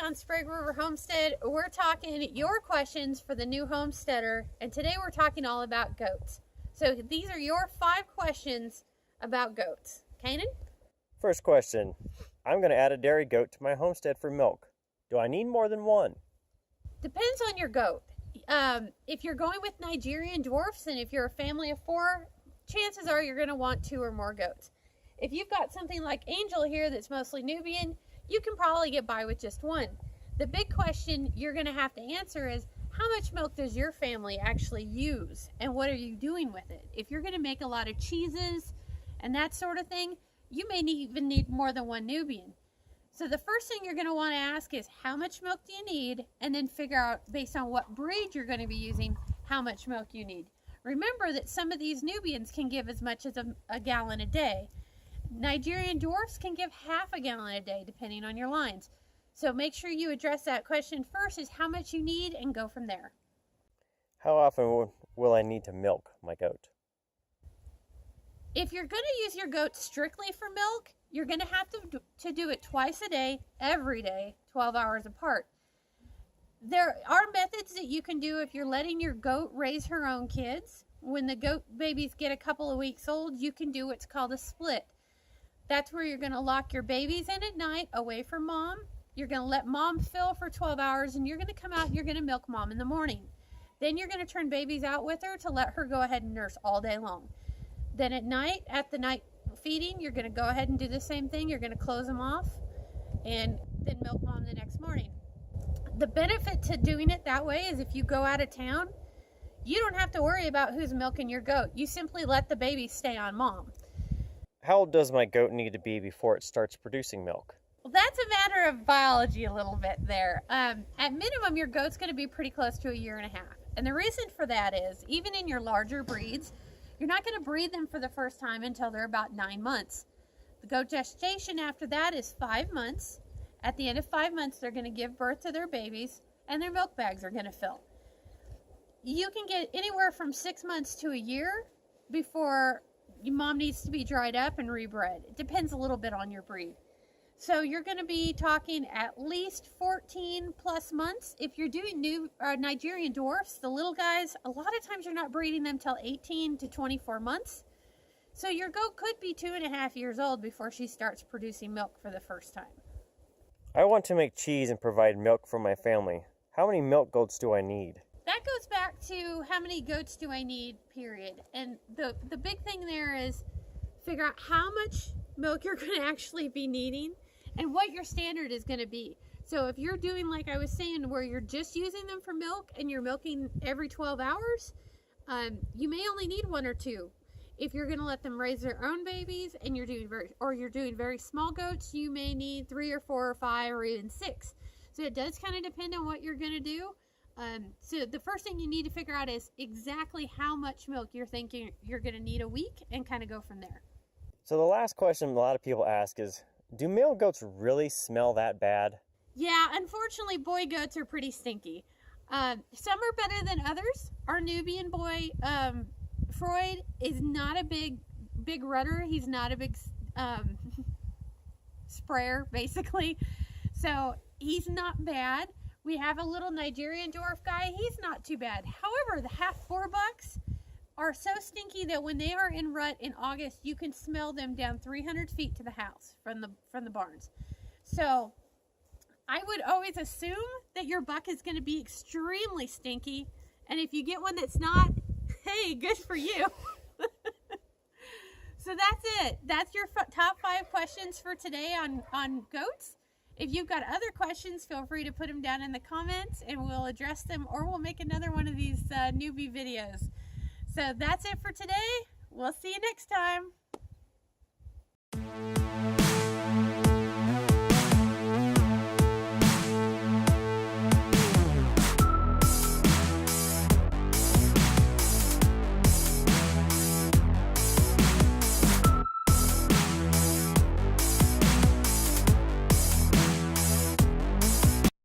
on Sprague River Homestead. We're talking your questions for the new homesteader, and today we're talking all about goats. So these are your 5 questions about goats. Kanan? First question. I'm going to add a dairy goat to my homestead for milk. Do I need more than one? Depends on your goat. If you're going with Nigerian dwarfs and if you're a family of 4, chances are you're going to want 2 or more goats. If you've got something like Angel here that's mostly Nubian, you can probably get by with just 1. The big question you're going to have to answer is, how much milk does your family actually use and what are you doing with it? If you're going to make a lot of cheeses and that sort of thing, you may even need more than 1 Nubian. So the first thing you're going to want to ask is, how much milk do you need? And then figure out, based on what breed you're going to be using, how much milk you need. Remember that some of these Nubians can give as much as a gallon a day. Nigerian dwarfs can give half a gallon a day, depending on your lines. So make sure you address that question first, is how much you need, and go from there. How often will I need to milk my goat? If you're going to use your goat strictly for milk, you're going to have to do it twice a day, every day, 12 hours apart. There are methods that you can do if you're letting your goat raise her own kids. When the goat babies get a couple of weeks old, you can do what's called a split. That's where you're going to lock your babies in at night away from mom. You're going to let mom fill for 12 hours and you're going to come out and you're going to milk mom in the morning. Then you're going to turn babies out with her to let her go ahead and nurse all day long. Then at night, at the night feeding, you're going to go ahead and do the same thing. You're going to close them off and then milk mom the next morning. The benefit to doing it that way is if you go out of town, you don't have to worry about who's milking your goat. You simply let the baby stay on mom. How old does my goat need to be before it starts producing milk? Well, that's a matter of biology a little bit there. At minimum, your goat's going to be pretty close to 1.5 years. And the reason for that is, even in your larger breeds, you're not going to breed them for the first time until they're about 9 months. The goat gestation after that is 5 months. At the end of 5 months, they're going to give birth to their babies, and their milk bags are going to fill. You can get anywhere from 6 months to 1 year before your mom needs to be dried up and rebred. It depends a little bit on your breed. So you're going to be talking at least 14 plus months. If you're doing new Nigerian dwarfs, the little guys, a lot of times you're not breeding them till 18 to 24 months. So your goat could be 2.5 years old before she starts producing milk for the first time. I want to make cheese and provide milk for my family. How many milk goats do I need? That goes back to how many goats do I need, period. And the big thing there is figure out how much milk you're going to actually be needing and what your standard is going to be. So if you're doing, like I was saying, where you're just using them for milk and you're milking every 12 hours, you may only need 1 or 2. If you're going to let them raise their own babies and you're doing very small goats, you may need 3 or 4 or 5 or even 6. So it does kind of depend on what you're going to do. So the first thing you need to figure out is exactly how much milk you're thinking you're going to need a week, and kind of go from there. So the last question a lot of people ask is, do male goats really smell that bad? Yeah, unfortunately, boy goats are pretty stinky. Some are better than others. Our Nubian boy, Freud, is not a big rudder. He's not a big sprayer, basically. So he's not bad. We have a little Nigerian dwarf guy. He's not too bad. However, the half 4 bucks are so stinky that when they are in rut in August, you can smell them down 300 feet to the house from the barns. So I would always assume that your buck is going to be extremely stinky. And if you get one that's not, hey, good for you. So that's it. That's your top 5 questions for today on goats. If you've got other questions, feel free to put them down in the comments and we'll address them, or we'll make another one of these newbie videos. So that's it for today. We'll see you next time.